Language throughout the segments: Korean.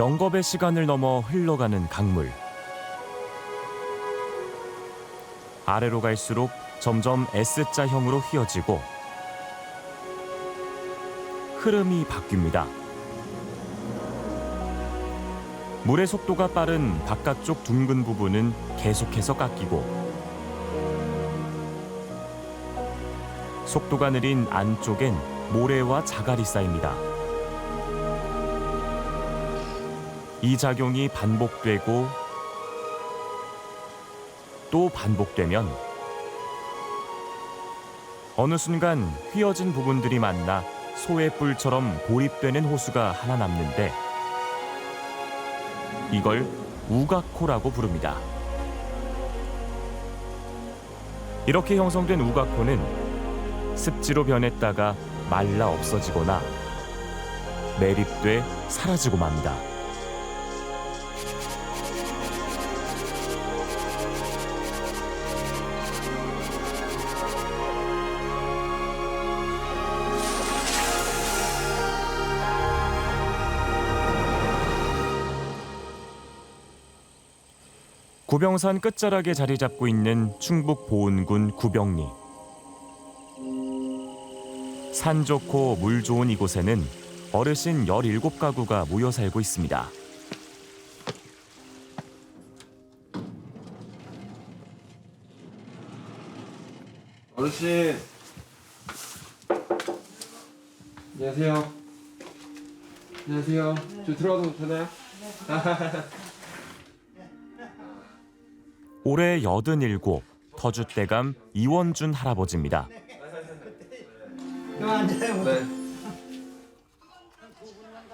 영겁의 시간을 넘어 흘러가는 강물. 아래로 갈수록 점점 S자형으로 휘어지고 흐름이 바뀝니다. 물의 속도가 빠른 바깥쪽 둥근 부분은 계속해서 깎이고 속도가 느린 안쪽엔 모래와 자갈이 쌓입니다. 이 작용이 반복되고 또 반복되면 어느 순간 휘어진 부분들이 만나 소의 뿔처럼 고립되는 호수가 하나 남는데 이걸 우가코라고 부릅니다. 이렇게 형성된 우가코는 습지로 변했다가 말라 없어지거나 매립돼 사라지고 맙니다. 구병산 끝자락에 자리 잡고 있는 충북 보은군 구병리. 산 좋고 물 좋은 이곳에는 어르신 17가구가 모여 살고 있습니다. 어르신. 안녕하세요. 안녕하세요. 저 들어가도 되나요? 올해 87, 터줏대감 이원준 할아버지입니다. 네.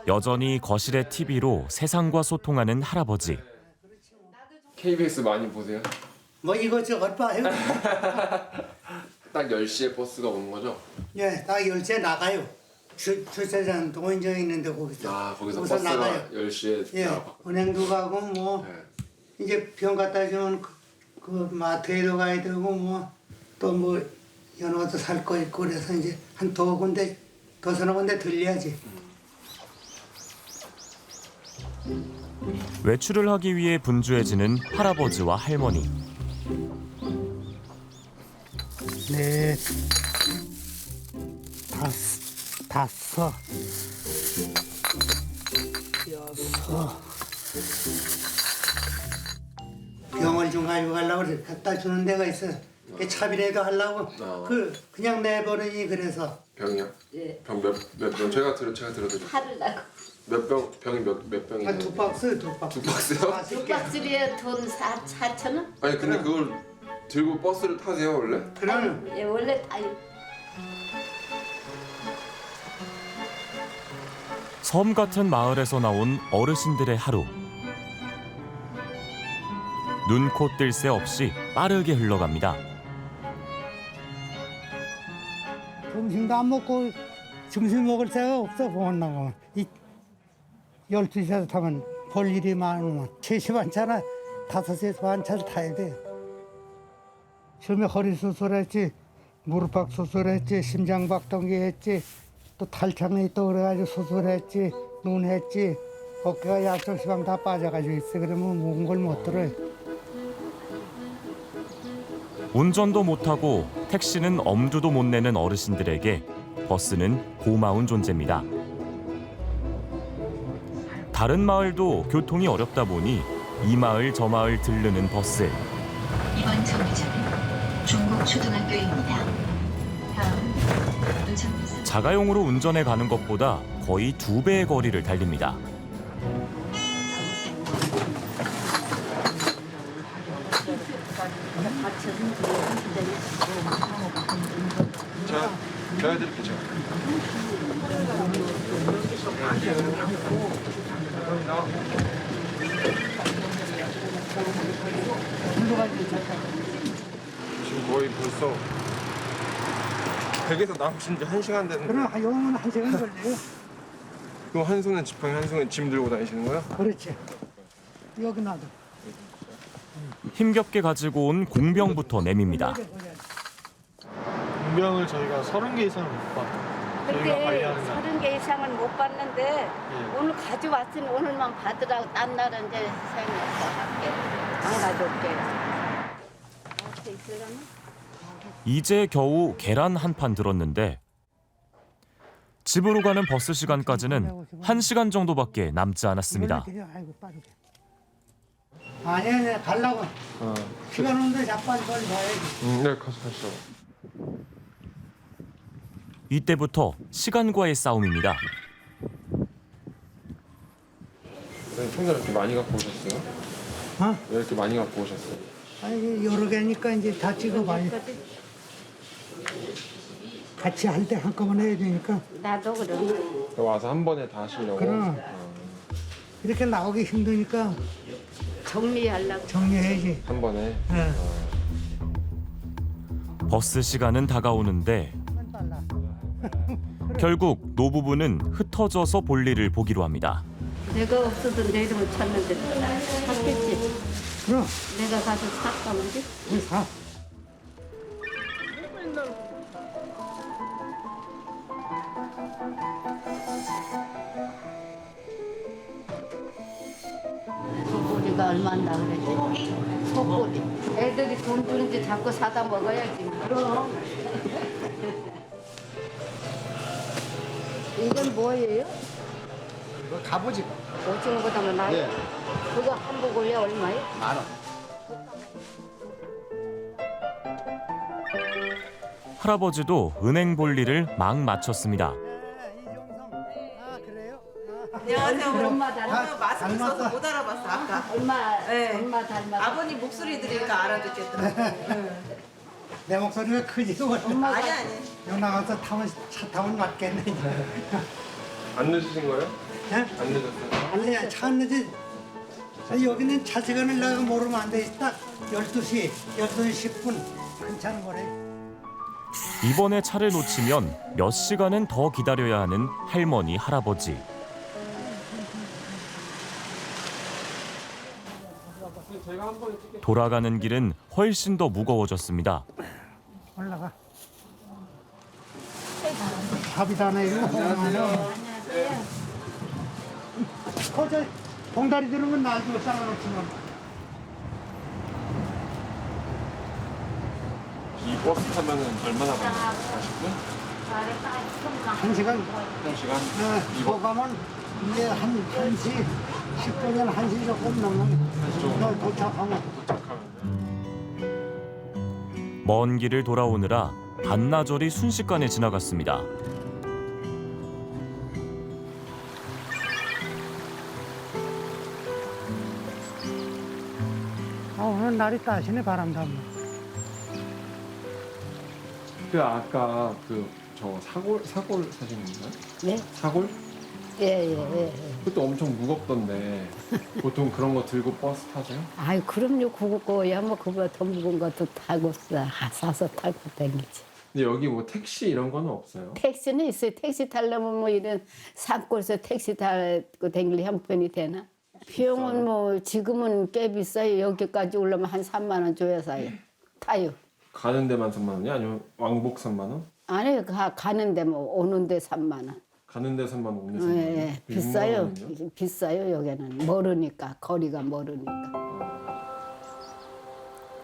여전히 거실의 TV로 세상과 소통하는 할아버지. KBS 많이 보세요? 뭐 이것저것 봐요. 딱 10시에 버스가 오는 거죠? 예, 딱 10시에 나가요. 주차장 동원정 있는데 거기서. 거기서 거기서 버스가 나가요. 10시에 예, 은행도 가고 뭐 네. 이제 병 갖다 주면 그 마트에도 가야 되고 뭐 또 뭐 연어도 살 거 있고 그래서 이제 한 서너 군데 들려야지. 외출을 하기 위해 분주해지는 할아버지와 할머니. 네, 다섯, 여섯. 병을 좀 가지고 가려고 그래. 갖다 주는 데가 있어. 차비라도 하려고 그냥 내버리니 그래서. 병이요? 예. 병 몇 병? 제가 들어드릴게요. 하루 나고 병이 몇 병이에요? 두 박스. 두 박스요? 두 박스리에 돈 4,000원? 아니 근데 그걸 들고 버스를 타세요 원래? 그러면 예, 원래 다 섬 같은 마을에서 나온 어르신들의 하루. 눈코 뜰 새 없이 빠르게 흘러갑니다. 점심도 안 먹고 점심 먹을 새가 없어 공원 나가면. 12시에서 타면 볼 일이 많으면 3시 반차나 5시 반차를 타야 돼. 처음에 허리 수술했지, 무릎팍 수술했지, 심장박동기 했지, 또 탈창이 또 그래가지고 수술했지, 눈 했지, 어깨가 약속 시방 다 빠져가지고 있어. 그러면 먹은 걸 못 들어요. 운전도 못하고 택시는 엄두도 못 내는 어르신들에게 버스는 고마운 존재입니다. 다른 마을도 교통이 어렵다 보니 이 마을 저 마을 들르는 버스. 이번 정류장은 중국초등학교입니다. 다음 노정리선 자가용으로 운전해 가는 것보다 거의 2배의 거리를 달립니다. 제가 해드릴게요. 지금 거의 벌써 댁에서 나오신 지 1시간 됐는데 그럼 영어는 1시간 걸려요. 그럼 한 손은 지팡이 한 손은 짐 들고 다니시는 거예요? 그렇지. 여기 놔둬. 힘겹게 가지고 온 공병부터 내밉니다. 공병을 저희가 30개 이상을 못 받아요. 그때 30개 이상은 못 받는데 예. 오늘 가져왔으니 오늘만 받으라고 딴 날은 이제 생각해서 할게. 안 가져올게요. 어떻게 있으려나? 이제 겨우 계란 한 판 들었는데 집으로 가는 버스 시간까지는 1시간 정도밖에 남지 않았습니다. 아이고 빠르게. 아니야, 가려고. 시간 오는데 자꾸 빨리 가야지. 네, 가시죠. 이때부터 시간과의 싸움입니다. 네, 통장 이렇게 많이 갖고 오셨어요? 어? 왜 이렇게 많이 갖고 오셨어요? 아니, 여러 개니까 이제 다 찍어봐야 같이 할 때 한꺼번에 해야 되니까. 나도 그럼. 와서 한 번에 다 하시려고? 그럼. 이렇게 나오기 힘드니까 정리하려고. 정리해야지. 한 번에? 예. 버스 시간은 다가오는데 빨라. 결국 노부부는 흩어져서 볼일을 보기로 합니다. 내가 없어도 내 이름을 찾는데 샀겠지. 그럼, 내가 가서 샀다는지. 우리 사. 소꼬리가 얼마나 그랬지? 소꼬리. 애들이 돈 주는지 자꾸 사다 먹어야지. 그럼. 이건 뭐예요? 이거 갑오징어 오징어보다 나요? 네. 그거 한 보고에 얼마예요? 10,000원. 할아버지도 은행 볼일을 막 마쳤습니다. 이종성. 아, 그래요? 안녕하세요. 엄마 닮아. 마스크 써서 못 알아봤어 아까. 엄마, 네. 엄마 닮아. 아버님 목소리 들으니까 알아듣겠더라고. 내 목소리가 크지도 않아. 엄마가 아니. 여기 나가서 차 타면 맞겠네. 안 늦으신 거예요? 예? 안 늦었어요? 아니야, 차 안 늦지. 아니, 여기는 차 시간을 내가 모르면 안 돼. 딱 12시, 12시 10분. 괜찮은 거래. 이번에 차를 놓치면 몇 시간은 더 기다려야 하는 할머니, 할아버지. 돌아가는 길은 훨씬 더 무거워졌습니다. 올라가. 밥이다 나 이거. 안녕하세요. 저 봉다리 들으면 날도 쌓아놓지만. 이 버스 타면은 얼마나 걸려요? 40분? 1시간. 1시간? 더 가면 이제 한 1시 10분이나 1시 조금 넘으면 도착하면. 먼 길을 돌아오느라 반나절이 순식간에 지나갔습니다. 오늘 날이 따시네 바람도 안 불고. 그 아까 저 사골 사신 건가요? 네? 사골? 예. 그것도 엄청 무겁던데 보통 그런 거 들고 버스 타세요? 아이, 그럼요. 그거야 뭐 그보다 더 무거운 것도 타고 사서 타고 다니지. 근데 여기 뭐 택시 이런 거는 없어요? 택시는 있어요. 택시 타려면 뭐 이런 산골에서 택시 타고 다닐 형편이 되나? 비용은 뭐 지금은 꽤 비싸요. 여기까지 오려면 한 3만 원 줘야 사요. 타요. 가는 데만 3만 원이 아니면 왕복 3만 원? 아니, 가는데 뭐 오는데 3만 원. 가는 데 3만 원, 오는 데 3만 원? 예, 비싸요. 비싸요, 여기는. 멀으니까, 거리가 멀으니까.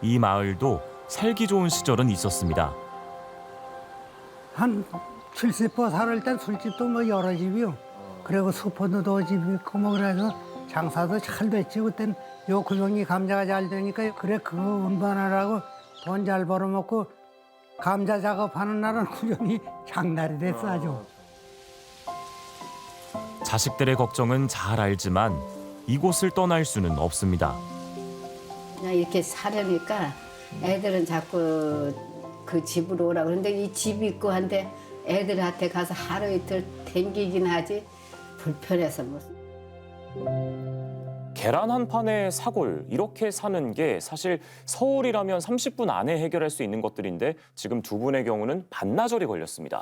이 마을도 살기 좋은 시절은 있었습니다. 한 70% 살을 땐 술집도 뭐 여러 집이요. 그리고 수포도 더 집이 있고 뭐 그래서 장사도 잘 됐지. 그땐 요 구멍이 감자가 잘 되니까 그래 그거 운반하라고 돈 잘 벌어먹고 감자 작업하는 날은 구정이 장날이 됐어 아주. 자식들의 걱정은 잘 알지만 이곳을 떠날 수는 없습니다. 그냥 이렇게 사려니까 애들은 자꾸 그 집으로 오라 그러는데 이 집이 있고 한데 애들한테 가서 하루 이틀 댕기긴 하지 불편해서 뭐. 계란 한 판에 사골 이렇게 사는 게 사실 서울이라면 30분 안에 해결할 수 있는 것들인데 지금 두 분의 경우는 반나절이 걸렸습니다.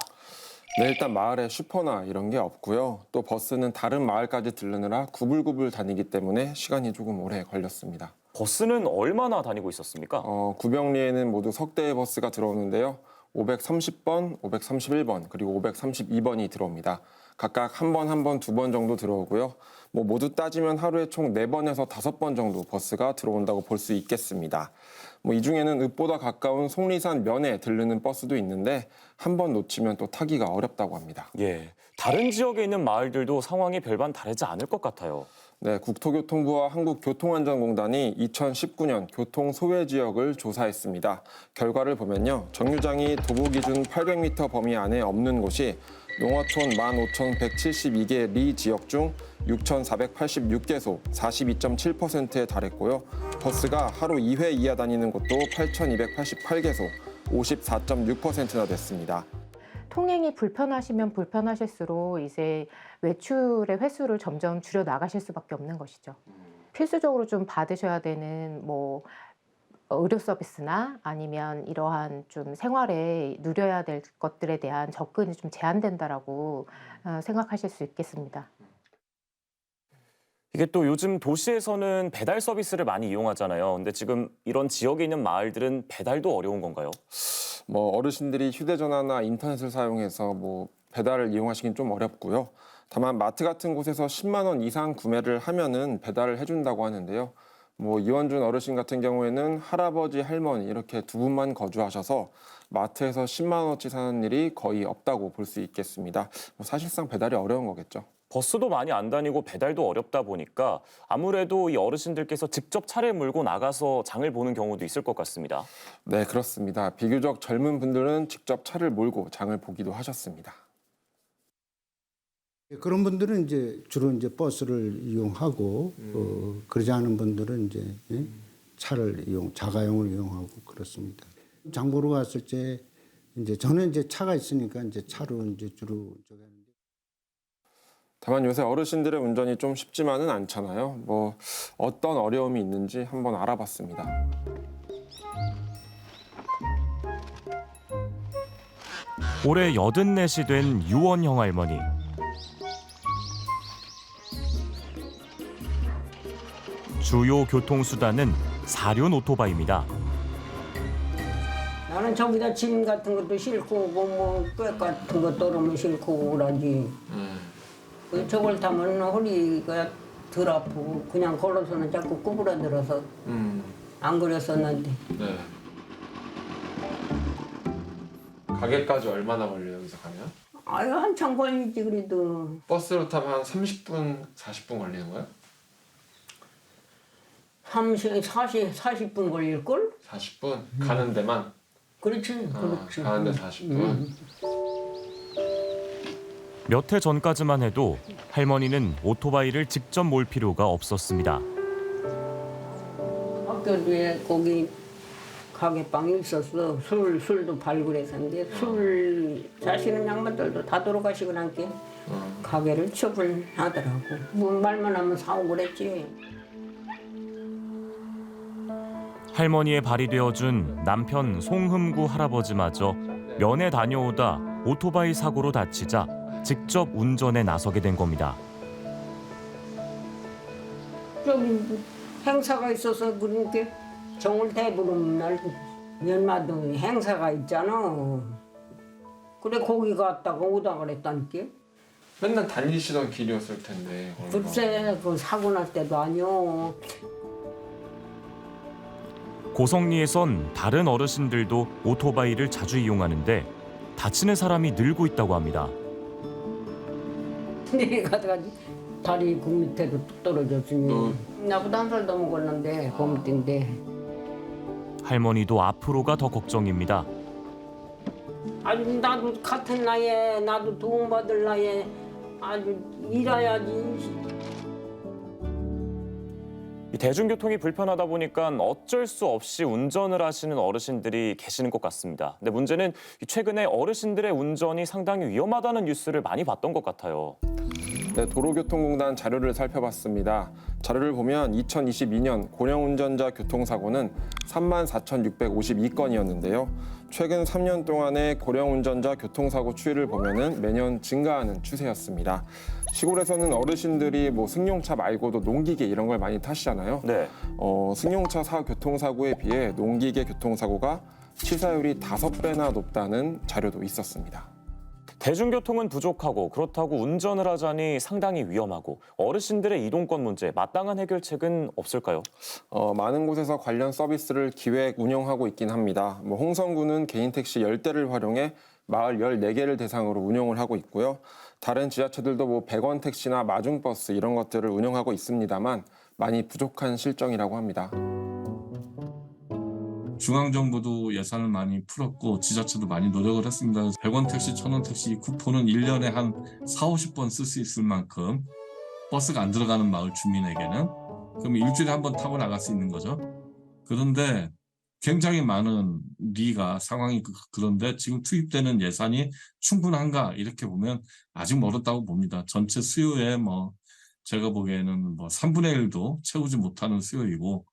네, 일단 마을에 슈퍼나 이런 게 없고요. 또 버스는 다른 마을까지 들르느라 구불구불 다니기 때문에 시간이 조금 오래 걸렸습니다. 버스는 얼마나 다니고 있었습니까? 구병리에는 모두 석 대의 버스가 들어오는데요. 530번, 531번, 그리고 532번이 들어옵니다. 각각 한 번, 두 번 정도 들어오고요. 모두 따지면 하루에 총 4번에서 5번 정도 버스가 들어온다고 볼 수 있겠습니다. 이 중에는 읍보다 가까운 속리산 면에 들르는 버스도 있는데 한 번 놓치면 또 타기가 어렵다고 합니다. 예, 다른 지역에 있는 마을들도 상황이 별반 다르지 않을 것 같아요. 네, 국토교통부와 한국교통안전공단이 2019년 교통 소외 지역을 조사했습니다. 결과를 보면요, 정류장이 도보 기준 800m 범위 안에 없는 곳이 농어촌 15,172개 리 지역 중 6,486개소 42.7%에 달했고요. 버스가 하루 2회 이하 다니는 곳도 8,288개소 54.6%나 됐습니다. 통행이 불편하시면 불편하실수록 이제 외출의 횟수를 점점 줄여 나가실 수밖에 없는 것이죠. 필수적으로 좀 받으셔야 되는 뭐 의료 서비스나 아니면 이러한 좀 생활에 누려야 될 것들에 대한 접근이 좀 제한된다라고 생각하실 수 있겠습니다. 이게 또 요즘 도시에서는 배달 서비스를 많이 이용하잖아요. 근데 지금 이런 지역에 있는 마을들은 배달도 어려운 건가요? 어르신들이 휴대전화나 인터넷을 사용해서 배달을 이용하시긴 좀 어렵고요. 다만 마트 같은 곳에서 10만 원 이상 구매를 하면은 배달을 해준다고 하는데요. 이원준 어르신 같은 경우에는 할아버지, 할머니 이렇게 두 분만 거주하셔서 마트에서 10만 원어치 사는 일이 거의 없다고 볼 수 있겠습니다. 사실상 배달이 어려운 거겠죠. 버스도 많이 안 다니고 배달도 어렵다 보니까 아무래도 이 어르신들께서 직접 차를 몰고 나가서 장을 보는 경우도 있을 것 같습니다. 네, 그렇습니다. 비교적 젊은 분들은 직접 차를 몰고 장을 보기도 하셨습니다. 그런 분들은 이제 주로 이제 버스를 이용하고 그러지 않은 분들은 이제 차를 자가용을 이용하고 그렇습니다. 장 보러 갔을 때 이제 저는 이제 차가 있으니까 이제 차로 이제 주로 저기 하는데. 다만 요새 어르신들의 운전이 좀 쉽지만은 않잖아요. 어떤 어려움이 있는지 한번 알아봤습니다. 올해 84이 된 유원형 할머니. 주요 교통수단은 사륜 오토바이입니다. 나는 저기다 짐 같은 것도 싣고 꽤 같은 거 떨으면 싣고 그러지. 저걸 타면 허리가 덜 아프고 그냥 걸어서는 자꾸 구부러들어서 안 그랬었는데. 네. 가게까지 얼마나 걸려요, 여기서 가면? 아유 한참 걸리지 그래도. 버스로 타면 한 30분, 40분 걸리는 거예요? 40분 걸릴걸? 40분? 가는 데만? 그렇지, 그렇지. 가는데 40분? 몇 해 전까지만 해도 할머니는 오토바이를 직접 몰 필요가 없었습니다. 학교 뒤에 거기 가게방이 있었어. 술도 팔고 그랬었는데 술 자시는 양반들도 다 돌아가시고 나니까 가게를 처분하더라고. 말만 하면 사오고 그랬지. 할머니의 발이 되어준 남편 송흠구 할아버지마저 면회 다녀오다 오토바이 사고로 다치자 직접 운전에 나서게 된 겁니다. 저기 행사가 있어서 그러니까 정월 대보름 날 연마도 행사가 있잖아. 그래 거기 갔다가 오다 그랬다니까. 맨날 다니시던 길이었을 텐데. 글쎄 그 사고 날 때도 아니오. 고성리에선 다른 어르신들도 오토바이를 자주 이용하는데 다치는 사람이 늘고 있다고 합니다. 내려가다가 다리 그 밑에도 뚝 떨어졌으니 나보다 1살 더 먹었는데 그 밑인데. 할머니도 앞으로가 더 걱정입니다. 아주 나도 같은 나이에 나도 도움받을 나이에 아주 일해야지. 이 대중교통이 불편하다 보니까 어쩔 수 없이 운전을 하시는 어르신들이 계시는 것 같습니다. 근데 문제는 최근에 어르신들의 운전이 상당히 위험하다는 뉴스를 많이 봤던 것 같아요. 네, 도로교통공단 자료를 살펴봤습니다. 자료를 보면 2022년 고령 운전자 교통사고는 34,652건이었는데요. 최근 3년 동안의 고령 운전자 교통사고 추이를 보면은 매년 증가하는 추세였습니다. 시골에서는 어르신들이 승용차 말고도 농기계 이런 걸 많이 타시잖아요. 네. 승용차 교통사고에 비해 농기계 교통사고가 치사율이 5배나 높다는 자료도 있었습니다. 대중교통은 부족하고 그렇다고 운전을 하자니 상당히 위험하고 어르신들의 이동권 문제 마땅한 해결책은 없을까요? 많은 곳에서 관련 서비스를 기획 운영하고 있긴 합니다. 홍성구는 개인 택시 10대를 활용해 마을 14개를 대상으로 운영을 하고 있고요. 다른 지자체들도 100원 택시나 마중버스 이런 것들을 운영하고 있습니다만 많이 부족한 실정이라고 합니다. 중앙정부도 예산을 많이 풀었고 지자체도 많이 노력을 했습니다. 100원 택시, 1000원 택시 쿠폰은 1년에 한 40-50번 쓸 수 있을 만큼 버스가 안 들어가는 마을 주민에게는 그럼 일주일에 한 번 타고 나갈 수 있는 거죠. 그런데 굉장히 많은 리가 상황이 그런데 지금 투입되는 예산이 충분한가 이렇게 보면 아직 멀었다고 봅니다. 전체 수요의 제가 보기에는 3분의 1도 채우지 못하는 수요이고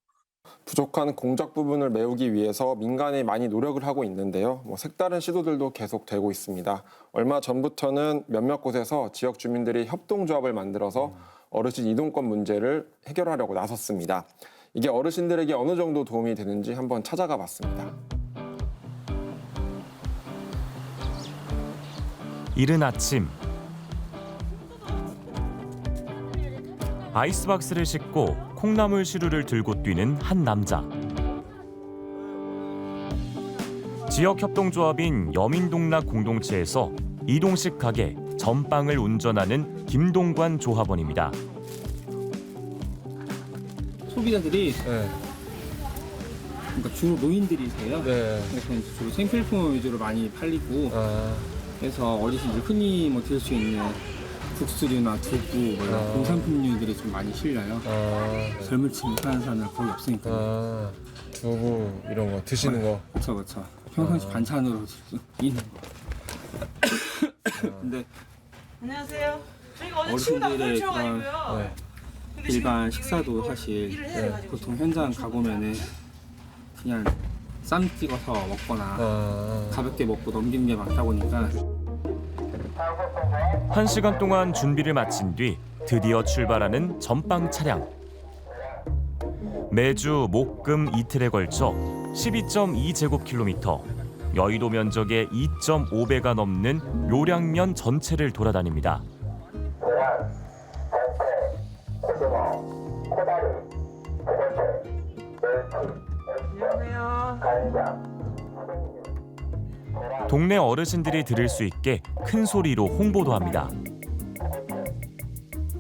부족한 공적 부분을 메우기 위해서 민간이 많이 노력을 하고 있는데요. 색다른 시도들도 계속되고 있습니다. 얼마 전부터는 몇몇 곳에서 지역 주민들이 협동조합을 만들어서 어르신 이동권 문제를 해결하려고 나섰습니다. 이게 어르신들에게 어느 정도 도움이 되는지 한번 찾아가 봤습니다. 이른 아침 아이스박스를 싣고 콩나물 시루를 들고 뛰는 한 남자. 지역 협동조합인 여민동락 공동체에서 이동식 가게 전빵을 운전하는 김동관 조합원입니다. 소비자들이 그러니까 주로 노인들이세요. 그래서 주로 생필품 위주로 많이 팔리고 그래서 어르신들 흔히 드실 수 있는 국수류나 두부, 공산품류들이 좀 많이 실려요. 젊은 층 사는 사람들 거의 없으니까. 두부 이런 거 드시는 거. 그렇죠. 평상시 반찬으로 있는 거. 근데 안녕하세요. 저희가 어제 어르신들의 치우다가 그런 걸쳐가지고요. 근데 일반 지금 식사도 이거 사실 일을 해가지고 보통 현장 가보면은 그냥 쌈 찍어서 먹거나 가볍게 먹고 넘기는 게 많다 보니까 1시간 동안 준비를 마친 뒤 드디어 출발하는 전빵 차량. 매주 목, 금 이틀에 걸쳐 12.2제곱킬로미터, 여의도 면적의 2.5배가 넘는 요량면 전체를 돌아다닙니다. 동네 어르신들이 들을 수 있게 큰 소리로 홍보도 합니다.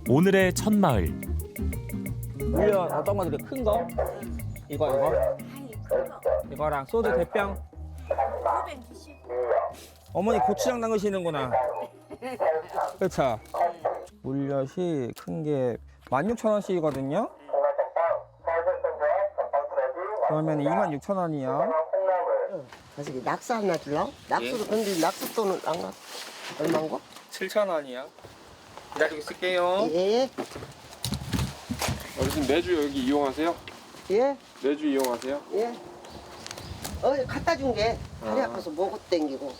오늘의 첫 마을. 물론 어떤 거 드려? 큰 거? 이거? 이거랑 소주 대병? 어머니 고추장 담그시는구나. 그렇죠. 물엿이 큰 게 16,000원씩이거든요. 그러면 26,000원이요. 가서 낙수 하나 줄라? 낙수도 근데 낙수 돈은 안 가. 얼마인가? 7,000원이요. 기다리고 있을게요. 예. 어르신 매주 여기 이용하세요? 예. 매주 이용하세요? 예. 갖다 준 게 다리 아파서 먹고 땡기고.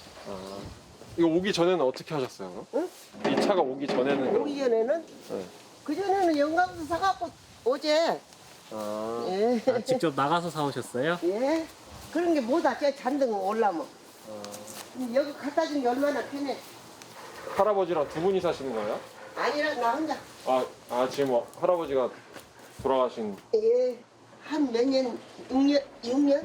이거 오기 전에는 어떻게 하셨어요? 응? 이 차가 오기 전에는 오기 전에는? 네. 그 전에는 영감에서 사갖고 어제. 예. 직접 나가서 사오셨어요? 예. 그런 게 뭐다. 저 잔등 올라면. 여기 갖다 준 게 얼마나 편해. 할아버지랑 두 분이 사시는 거예요? 아니라 나 혼자. 지금 할아버지가 돌아가신. 예. 한 몇 년, 6년?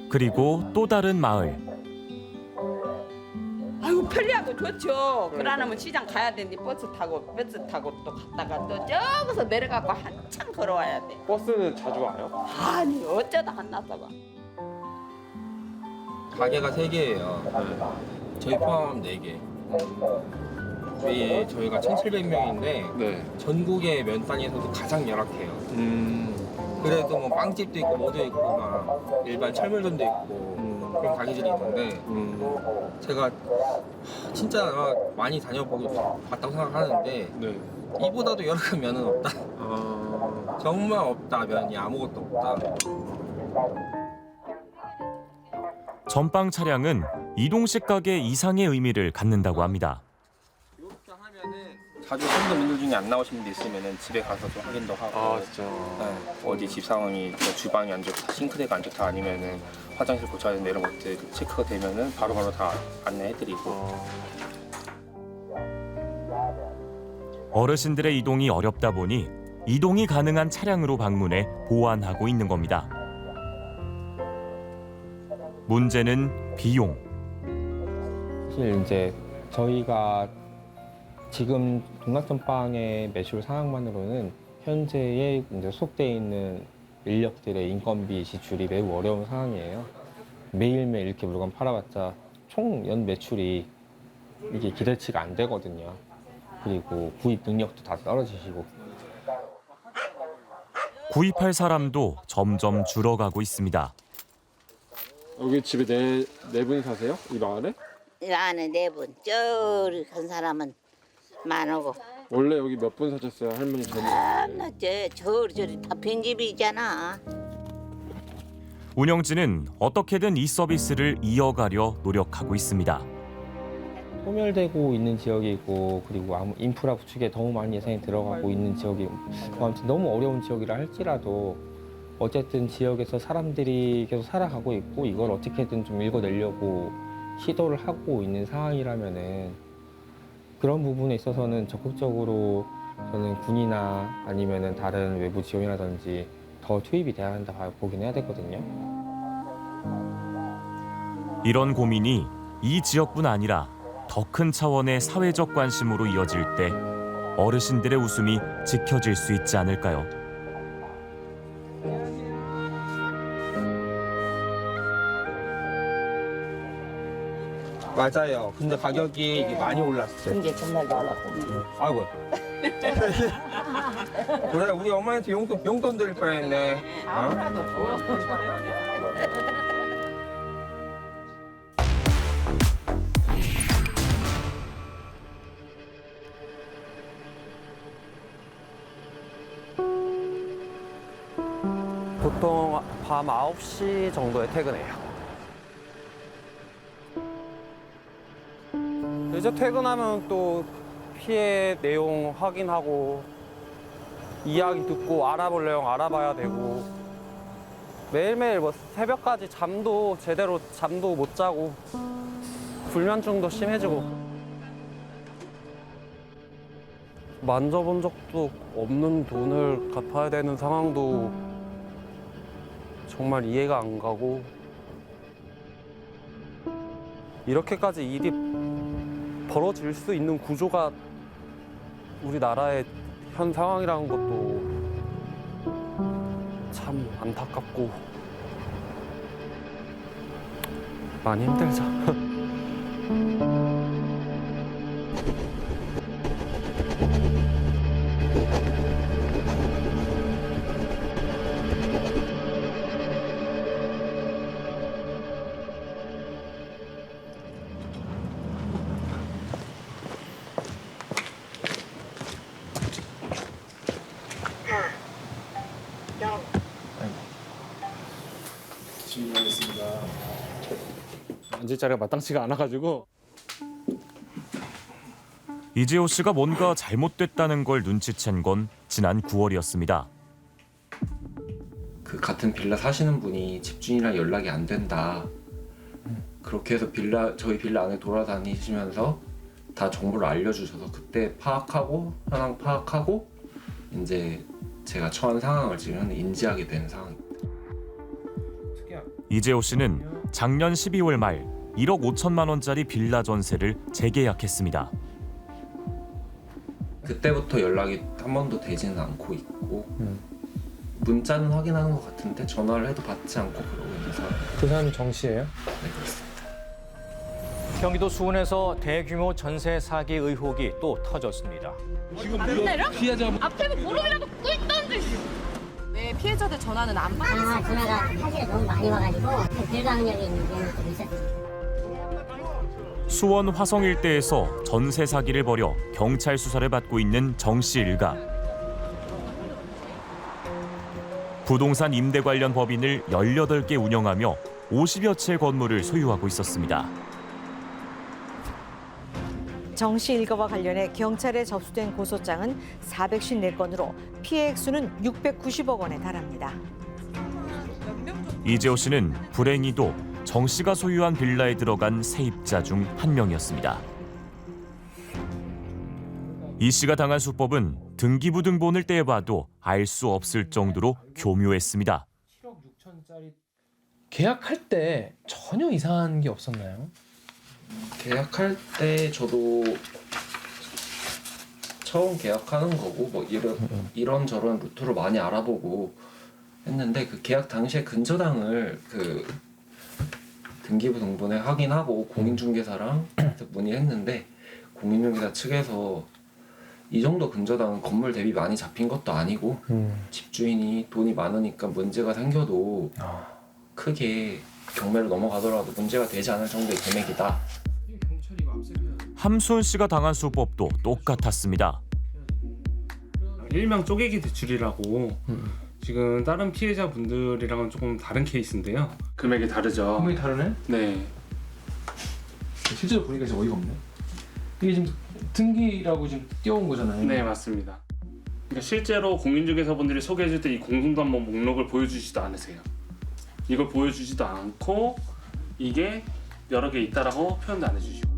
그리고 또 다른 마을. 아이고 편리하고 좋죠. 그러려면 시장 가야 되는데 버스 타고 또 갔다가 또 저기서 내려가고 한참 걸어와야 돼. 버스는 자주 와요? 아니 어쩌다 안 나서 봐. 가게가 3개예요. 저희 포함 4개. 저희가 1,700명인데 전국의 면 단위에서도 가장 열악해요. 그래도 뭐 빵집도 있고 뭐도 있고 막 일반 철물점도 있고 그런 가게들이 있는데 제가 진짜 많이 다녀보고 봤다고 생각하는데 이보다도 열악한 면은 없다. 정말 없다. 면이 아무것도 없다. 전빵 차량은 이동식 가게 이상의 의미를 갖는다고 합니다. 자주 쓰는 분들 중에 안 나오신 분들 있으면 집에 가서 좀 확인도 하고 진짜. 네, 어디 집 상황이 뭐 주방이 안 좋다, 싱크대가 안 좋다 아니면은 화장실 고쳐야 된다 이런 것들 체크가 되면은 바로바로 다 안내해드리고 어르신들의 이동이 어렵다 보니 이동이 가능한 차량으로 방문해 보완하고 있는 겁니다. 문제는 비용. 사실 이제 저희가 지금 동락전방의 매출 상황만으로는 현재에 이제 소속되어 있는 인력들의 인건비 지출이 매우 어려운 상황이에요. 매일매일 이렇게 물건 팔아봤자 총 연 매출이 이게 기대치가 안 되거든요. 그리고 구입 능력도 다 떨어지시고. 구입할 사람도 점점 줄어가고 있습니다. 여기 집에 네 분 사세요? 이 마을에? 이 안에 4분. 저리 간 사람은 많고. 원래 여기 몇 분 사셨어요? 할머니 전에? 나 저리 다 빈집이잖아. 운영진은 어떻게든 이 서비스를 이어가려 노력하고 있습니다. 소멸되고 있는 지역이고 그리고 아무 인프라 구축에 너무 많이 예산이 들어가고 있는 지역이고 아무튼 너무 어려운 지역이라 할지라도 어쨌든 지역에서 사람들이 계속 살아가고 있고 이걸 어떻게든 좀 읽어내려고 시도를 하고 있는 상황이라면은 그런 부분에 있어서는 적극적으로 저는 군이나 아니면은 다른 외부 지원이라든지 더 투입이 돼야 한다 보긴 해야 되거든요. 이런 고민이 이 지역뿐 아니라 더 큰 차원의 사회적 관심으로 이어질 때 어르신들의 웃음이 지켜질 수 있지 않을까요? 맞아요. 근데 가격이 이게 많이 올랐어요. 이게 정말 놀랐고. 아이고. 그래 우리 엄마한테 용돈 드릴 뻔했네. 보통 밤 9시 정도에 퇴근해요. 이제 퇴근하면 또 피해 내용 확인하고 이야기 듣고 알아보려면 알아봐야 되고 매일매일 뭐 새벽까지 제대로 잠도 못 자고 불면증도 심해지고 만져본 적도 없는 돈을 갚아야 되는 상황도 정말 이해가 안 가고 이렇게까지 일이 벌어질 수 있는 구조가 우리나라의 현 상황이라는 것도 참 안타깝고 많이 힘들죠. 질문하겠습니다. 앉을 자리가 마땅치가 않아가지고. 이재호 씨가 뭔가 잘못됐다는 걸 눈치챈 건 지난 9월이었습니다. 그 같은 빌라 사시는 분이 집주인이랑 연락이 안 된다. 그렇게 해서 저희 빌라 안에 돌아다니시면서 다 정보를 알려주셔서 그때 현황 파악하고 이제 제가 처한 상황을 지금 인지하게 된 상황입니다. 이재호 씨는 작년 12월 말 1억 5천만 원짜리 빌라 전세를 재계약했습니다. 그때부터 연락이 한 번도 되지는 않고 있고 문자는 확인하는 것 같은데 전화를 해도 받지 않고 그러고 있는 상황. 그 사람이 정 씨예요? 네, 그렇습니다. 경기도 수원에서 대규모 전세 사기 의혹이 또 터졌습니다. 안 내려? 앞에서 무릎이라도 꿀 던지시. 왜 피해자들 전화는 안 받았어? 전화가 사실은 너무 많이 와가지고 불가항력이 있는 경우도 좀 있었지. 수원 화성 일대에서 전세 사기를 벌여 경찰 수사를 받고 있는 정 씨 일가. 부동산 임대 관련 법인을 18개 운영하며 50여 채 건물을 소유하고 있었습니다. 정 씨 일가와 관련해 경찰에 접수된 고소장은 454건으로 피해 액수는 690억 원에 달합니다. 이재호 씨는 불행히도 정 씨가 소유한 빌라에 들어간 세입자 중 한 명이었습니다. 이 씨가 당한 수법은 등기부등본을 떼봐도 알 수 없을 정도로 교묘했습니다. 계약할 때 전혀 이상한 게 없었나요? 계약할 때 저도 처음 계약하는 거고 뭐 이런저런 루트로 많이 알아보고 했는데 그 계약 당시에 근저당을 그 등기부 등본에 확인하고 공인중개사랑 문의했는데 공인중개사 측에서 이 정도 근저당은 건물 대비 많이 잡힌 것도 아니고 집주인이 돈이 많으니까 문제가 생겨도 크게 경매로 넘어가더라도 문제가 되지 않을 정도의 금액이다. 함수은 씨가 당한 수법도 똑같았습니다. 일명 쪼개기 대출이라고 지금 다른 피해자분들이랑은 조금 다른 케이스인데요. 금액이 다르죠. 금액이 다르네? 네. 실제로 보니까 진짜 어이가 없네. 이게 지금 등기라고 지금 띄워온 거잖아요. 네, 맞습니다. 그러니까 실제로 공인중개사분들이 소개해줄 때 이 공동담보 목록을 보여주지도 않으세요. 이걸 보여주지도 않고 이게 여러 개 있다라고 표현도 안 해주시고.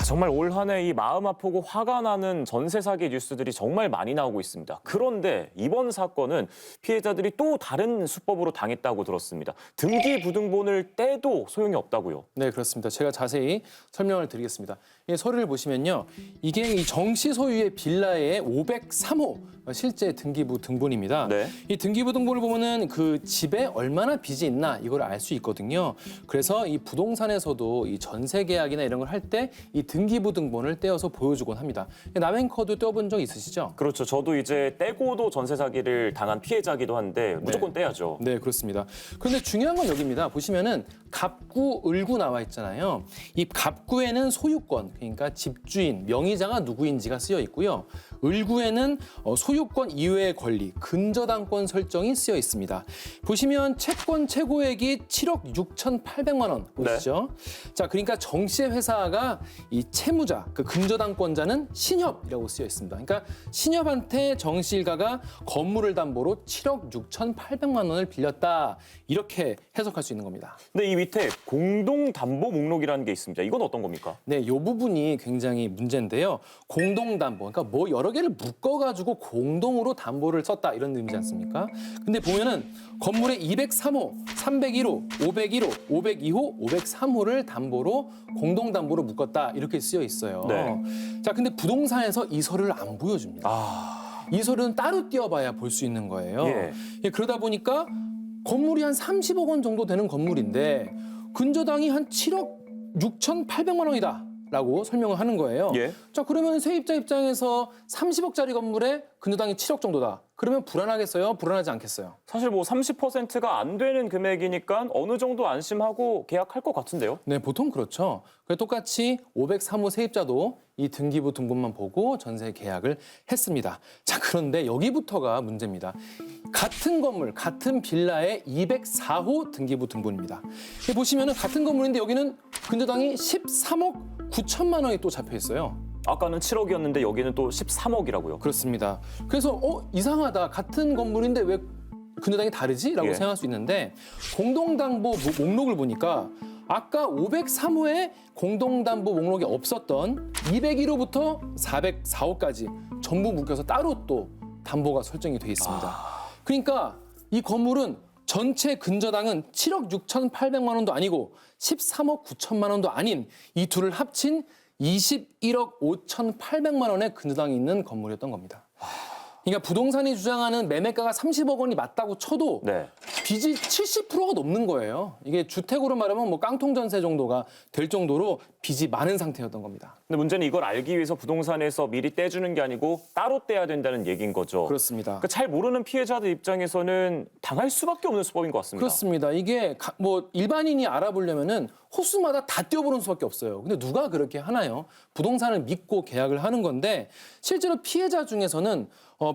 정말 올 한 해 이 마음 아프고 화가 나는 전세 사기 뉴스들이 정말 많이 나오고 있습니다. 그런데 이번 사건은 피해자들이 또 다른 수법으로 당했다고 들었습니다. 등기부등본을 떼도 소용이 없다고요. 네, 그렇습니다. 제가 자세히 설명을 드리겠습니다. 이 서류를 보시면요. 이게 이 정 씨 소유의 빌라의 503호 실제 등기부 등본입니다. 네. 이 등기부 등본을 보면은 그 집에 얼마나 빚이 있나 이걸 알 수 있거든요. 그래서 이 부동산에서도 이 전세 계약이나 이런 걸 할 때 이 등기부 등본을 떼어서 보여주곤 합니다. 남행커도 떼어본 적 있으시죠? 그렇죠. 저도 이제 떼고도 전세 사기를 당한 피해자기도 한데 무조건 떼야죠. 네, 그렇습니다. 그런데 중요한 건 여기입니다. 보시면은 갑구, 을구 나와 있잖아요. 이 갑구에는 소유권, 그러니까 집주인, 명의자가 누구인지가 쓰여 있고요. 을구에는 소유권 이외의 권리, 근저당권 설정이 쓰여 있습니다. 보시면 채권 최고액이 7억 6,800만 원 보시죠? 네. 자, 그러니까 정 씨의 회사가 이 채무자, 그 근저당권자는 신협이라고 쓰여 있습니다. 그러니까 신협한테 정 씨 일가가 건물을 담보로 7억 6,800만 원을 빌렸다. 이렇게 해석할 수 있는 겁니다. 근데 이 밑에 공동담보 목록이라는 게 있습니다. 이건 어떤 겁니까? 네, 이 부분이 굉장히 문제인데요. 공동담보, 그러니까 뭐 여러 개를 묶어가지고 공동으로 담보를 썼다 이런 의미지 않습니까? 근데 보면은 건물의 203호, 301호, 501호, 502호, 503호를 담보로 공동담보로 묶었다 이렇게 쓰여 있어요. 네. 자, 근데 부동산에서 이 서류를 안 보여줍니다. 이 서류는 따로 띄워봐야 볼 수 있는 거예요. 예, 그러다 보니까 건물이 한 30억 원 정도 되는 건물인데 근저당이 한 7억 6,800만 원이다. 라고 설명을 하는 거예요. 자, 그러면 세입자 입장에서 30억짜리 건물에 근저당이 7억 정도다. 그러면 불안하겠어요? 불안하지 않겠어요? 사실 뭐 30%가 안 되는 금액이니까 어느 정도 안심하고 계약할 것 같은데요? 네, 보통 그렇죠. 똑같이 503호 세입자도 이 등기부 등본만 보고 전세 계약을 했습니다. 자, 그런데 여기부터가 문제입니다. 같은 건물, 같은 빌라의 204호 등기부 등본입니다. 보시면은 같은 건물인데 여기는 근저당이 13억 9천만 원이 또 잡혀 있어요. 아까는 7억이었는데 여기는 또 13억이라고요. 그렇습니다. 그래서 이상하다. 같은 건물인데 왜 근저당이 다르지? 라고 생각할 수 있는데 공동담보 목록을 보니까 아까 503호에 공동담보 목록이 없었던 201호부터 404호까지 전부 묶여서 따로 또 담보가 설정이 돼 있습니다. 그러니까 이 건물은 전체 근저당은 7억 6,800만 원도 아니고 13억 9천만 원도 아닌 이 둘을 합친 21억 5,800만 원의 근저당이 있는 건물이었던 겁니다. 그러니까 부동산이 주장하는 매매가가 30억 원이 맞다고 쳐도 빚이 70%가 넘는 거예요. 이게 주택으로 말하면 뭐 깡통 전세 정도가 될 정도로 빚이 많은 상태였던 겁니다. 근데 문제는 이걸 알기 위해서 부동산에서 미리 떼주는 게 아니고 따로 떼야 된다는 얘기인 거죠. 그렇습니다. 그러니까 잘 모르는 피해자들 입장에서는 당할 수밖에 없는 수법인 것 같습니다. 그렇습니다. 이게 뭐 일반인이 알아보려면은 호수마다 다 떼어보는 수밖에 없어요. 근데 누가 그렇게 하나요? 부동산을 믿고 계약을 하는 건데 실제로 피해자 중에서는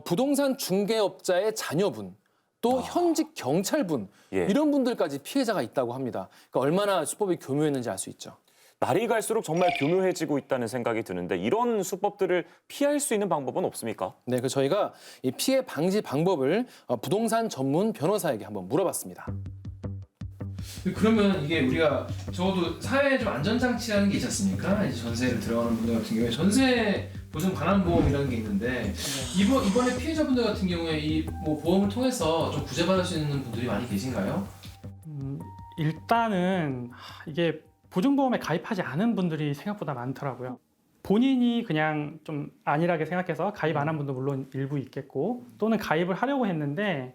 부동산 중개업자의 자녀분, 또 현직 경찰분 이런 분들까지 피해자가 있다고 합니다. 그러니까 얼마나 수법이 교묘했는지 알 수 있죠. 날이 갈수록 정말 교묘해지고 있다는 생각이 드는데 이런 수법들을 피할 수 있는 방법은 없습니까? 네, 그 저희가 이 피해 방지 방법을 부동산 전문 변호사에게 한번 물어봤습니다. 그러면 이게 우리가 적어도 사회에 좀 안전장치라는 게 있지 않습니까? 이제 전세를 들어가는 분들 같은 경우에 전세 보증 반환보험이라는 게 있는데 이번에 피해자분들 같은 경우에 이 뭐 보험을 통해서 좀 구제받을 수 있는 분들이 많이 계신가요? 일단은 이게 보증보험에 가입하지 않은 분들이 생각보다 많더라고요. 본인이 그냥 좀 안일하게 생각해서 가입 안 한 분도 물론 일부 있겠고 또는 가입을 하려고 했는데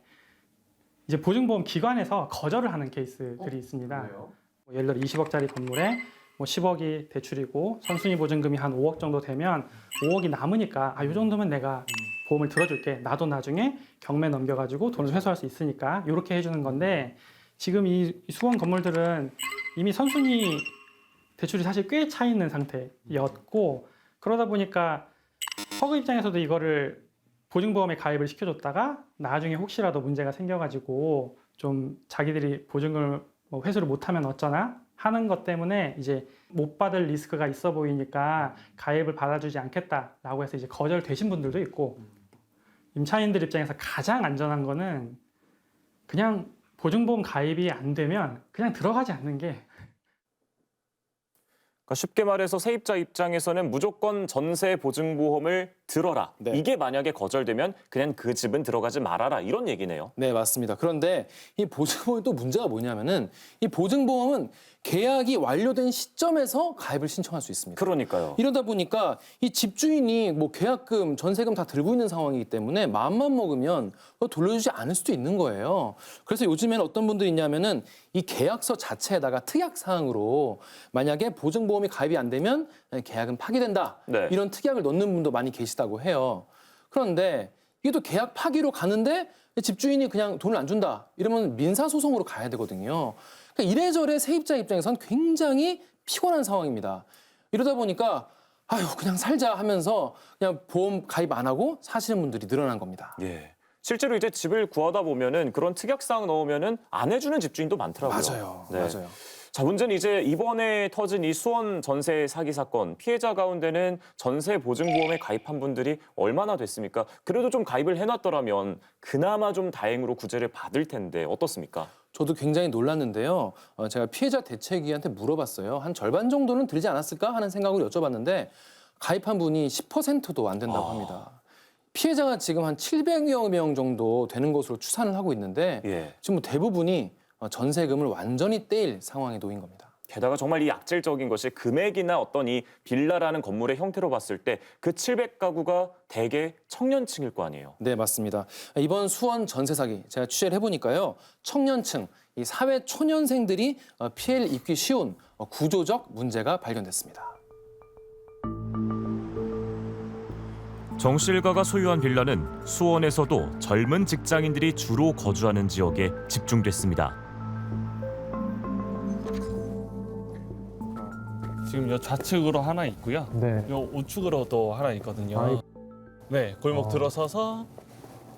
이제 보증보험 기관에서 거절을 하는 케이스들이 있습니다. 뭐 예를 들어 20억짜리 건물에 뭐 10억이 대출이고 선순위 보증금이 한 5억 정도 되면 5억이 남으니까 이 정도면 내가 보험을 들어줄게. 나도 나중에 경매 넘겨가지고 돈을 회수할 수 있으니까 이렇게 해주는 건데 지금 이 수원 건물들은 이미 선순위 대출이 사실 꽤 차 있는 상태였고 그러다 보니까 허그 입장에서도 이거를 보증보험에 가입을 시켜줬다가 나중에 혹시라도 문제가 생겨가지고 좀 자기들이 보증금을 뭐 회수를 못하면 어쩌나 하는 것 때문에 이제 못 받을 리스크가 있어 보이니까 가입을 받아주지 않겠다라고 해서 이제 거절되신 분들도 있고 임차인들 입장에서 가장 안전한 거는 그냥 보증보험 가입이 안 되면 그냥 들어가지 않는 게 그러니까 쉽게 말해서 세입자 입장에서는 무조건 전세 보증보험을 들어라. 네. 이게 만약에 거절되면 그냥 그 집은 들어가지 말아라 이런 얘기네요. 네, 맞습니다. 그런데 이 보증보험이 또 문제가 뭐냐면은 이 보증보험은 계약이 완료된 시점에서 가입을 신청할 수 있습니다. 그러니까요. 이러다 보니까 이 집주인이 뭐 계약금, 전세금 다 들고 있는 상황이기 때문에 마음만 먹으면 그거 돌려주지 않을 수도 있는 거예요. 그래서 요즘에는 어떤 분들이 있냐면은 이 계약서 자체에다가 특약 사항으로 만약에 보증보험이 가입이 안 되면 계약은 파기된다. 네. 이런 특약을 넣는 분도 많이 계시다고 해요. 그런데 이게 또 계약 파기로 가는데 집주인이 그냥 돈을 안 준다. 이러면 민사소송으로 가야 되거든요. 그러니까 이래저래 세입자 입장에선 굉장히 피곤한 상황입니다. 이러다 보니까 아유 그냥 살자 하면서 그냥 보험 가입 안 하고 사시는 분들이 늘어난 겁니다. 예. 실제로 이제 집을 구하다 보면은 그런 특약사항 넣으면은 안 해주는 집주인도 많더라고요. 맞아요. 네. 맞아요. 자, 문제는 이제 이번에 터진 이 수원 전세 사기 사건 피해자 가운데는 전세 보증보험에 가입한 분들이 얼마나 됐습니까? 그래도 좀 가입을 해놨더라면 그나마 좀 다행으로 구제를 받을 텐데 어떻습니까? 저도 굉장히 놀랐는데요. 제가 피해자 대책위한테 물어봤어요. 한 절반 정도는 들지 않았을까 하는 생각으로 여쭤봤는데 가입한 분이 10%도 안 된다고 합니다. 피해자가 지금 한 700여 명 정도 되는 것으로 추산을 하고 있는데 지금 뭐 대부분이 전세금을 완전히 떼일 상황에 놓인 겁니다. 게다가 정말 이 악질적인 것이 금액이나 어떤 이 빌라라는 건물의 형태로 봤을 때 그 700가구가 대개 청년층일 거 아니에요. 네, 맞습니다. 이번 수원 전세 사기 제가 취재를 해보니까요. 청년층, 이 사회 초년생들이 피해를 입기 쉬운 구조적 문제가 발견됐습니다. 정 씨 일가가 소유한 빌라는 수원에서도 젊은 직장인들이 주로 거주하는 지역에 집중됐습니다. 지금 요 좌측으로 하나 있고요. 네. 요 우측으로도 하나 있거든요. 네, 골목 들어서서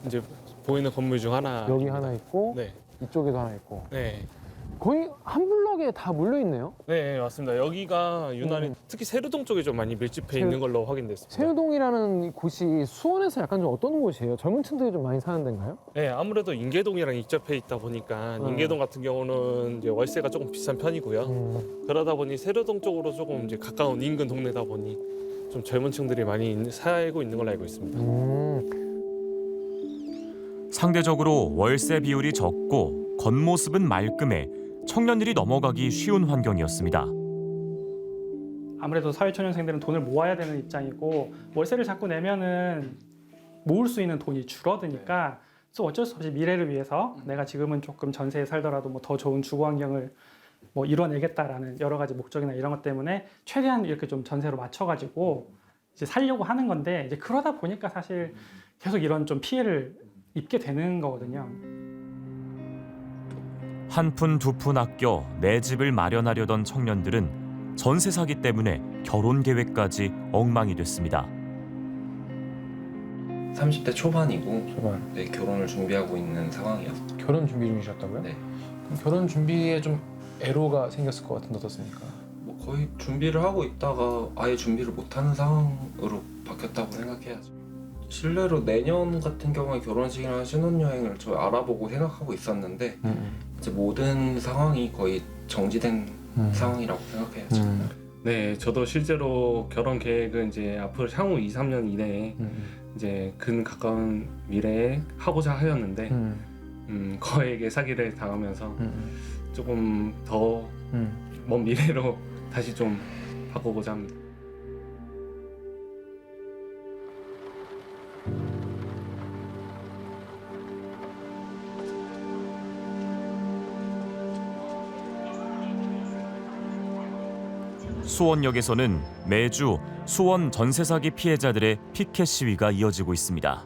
이제 보이는 건물 중 하나. 여기 하나 있고 네. 이쪽에도 하나 있고. 네. 거의 한 블럭에 다 몰려 있네요. 네, 맞습니다. 여기가 유난히 특히 세르동 쪽에 좀 많이 밀집해 있는 걸로 확인됐습니다. 세르동이라는 곳이 수원에서 약간 좀 어떤 곳이에요? 젊은 층들이 좀 많이 사는 데인가요? 네, 아무래도 인계동이랑 인접해 있다 보니까 인계동 같은 경우는 이제 월세가 조금 비싼 편이고요. 그러다 보니 세르동 쪽으로 조금 이제 가까운 인근 동네다 보니 좀 젊은 층들이 많이 살고 있는 걸로 알고 있습니다. 상대적으로 월세 비율이 적고 겉모습은 말끔해 청년들이 넘어가기 쉬운 환경이었습니다. 아무래도 사회초년생들은 돈을 모아야 되는 입장이고 월세를 자꾸 내면은 모을 수 있는 돈이 줄어드니까 그래서 어쩔 수 없이 미래를 위해서 내가 지금은 조금 전세에 살더라도 뭐 더 좋은 주거 환경을 뭐 이뤄내겠다라는 여러 가지 목적이나 이런 것 때문에 최대한 이렇게 좀 전세로 맞춰가지고 이제 살려고 하는 건데 이제 그러다 보니까 사실 계속 이런 좀 피해를 입게 되는 거거든요. 한 푼 두 푼 아껴 내 집을 마련하려던 청년들은 전세 사기 때문에 결혼 계획까지 엉망이 됐습니다. 30대 초반이고 네, 결혼을 준비하고 있는 상황이었어요. 결혼 준비 중이셨다고요? 네. 그럼 결혼 준비에 좀 애로가 생겼을 것 같은데 어떻습니까? 뭐 거의 준비를 하고 있다가 아예 준비를 못하는 상황으로 바뀌었다고 생각해야죠. 실례로 내년 같은 경우에 결혼식이나 신혼여행을 저 알아보고 생각하고 있었는데 이제 모든 상황이 거의 정지된 상황이라고 생각해야죠. 네, 저도 실제로 결혼 계획은 이제 앞으로 향후 2, 3년 이내에 이제 가까운 미래에 하고자 하였는데 거액의 사기를 당하면서 조금 더 먼 미래로 다시 좀 바꿔보자 합니다. 수원역에서는 매주 수원 전세 사기 피해자들의 피켓 시위가 이어지고 있습니다.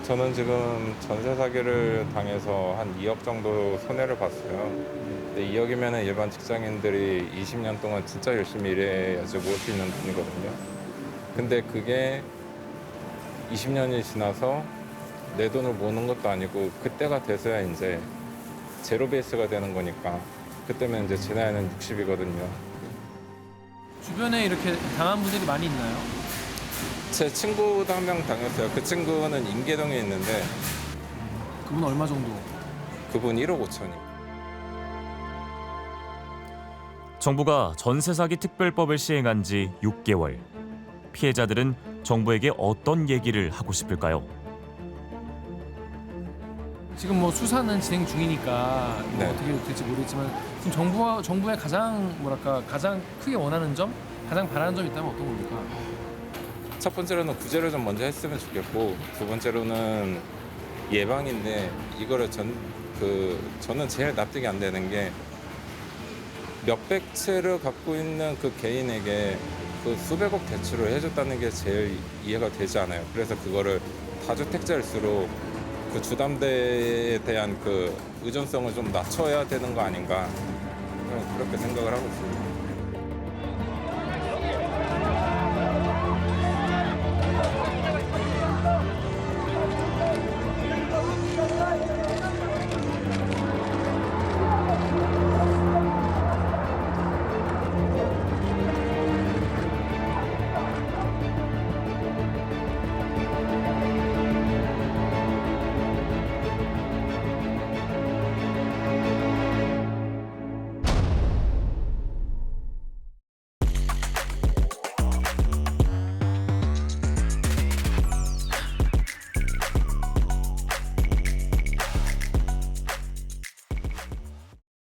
저는 지금 전세 사기를 당해서 한 2억 정도 손해를 봤어요. 근데 2억이면 일반 직장인들이 20년 동안 진짜 열심히 일해야지 모을 수 있는 돈이거든요. 근데 그게 20년이 지나서 내 돈을 모으는 것도 아니고 그때가 돼서야 이제 제로 베이스가 되는 거니까 그때면 이제 제 나이는 60이거든요. 주변에 이렇게 당한 분들이 많이 있나요? 제 친구도 한 명 당했어요. 그 친구는 인계동에 있는데 그분 얼마 정도? 그분 1억 5천이요. 정부가 전세 사기 특별법을 시행한 지 6개월. 피해자들은 정부에게 어떤 얘기를 하고 싶을까요? 지금 뭐 수사는 진행 중이니까 뭐 네. 어떻게 될지 모르겠지만 지금 정부의 가장 크게 원하는 점, 가장 바라는 점이 있다면 어떤 겁니까? 첫 번째로는 구제를 좀 먼저 했으면 좋겠고 두 번째로는 예방인데 이거를 저는 제일 납득이 안 되는 게 몇백 채를 갖고 있는 그 개인에게 그 수백억 대출을 해줬다는 게 제일 이해가 되지 않아요. 그래서 그거를 다주택자일수록 그 주담대에 대한 그 의존성을 좀 낮춰야 되는 거 아닌가 그렇게 생각을 하고 있습니다.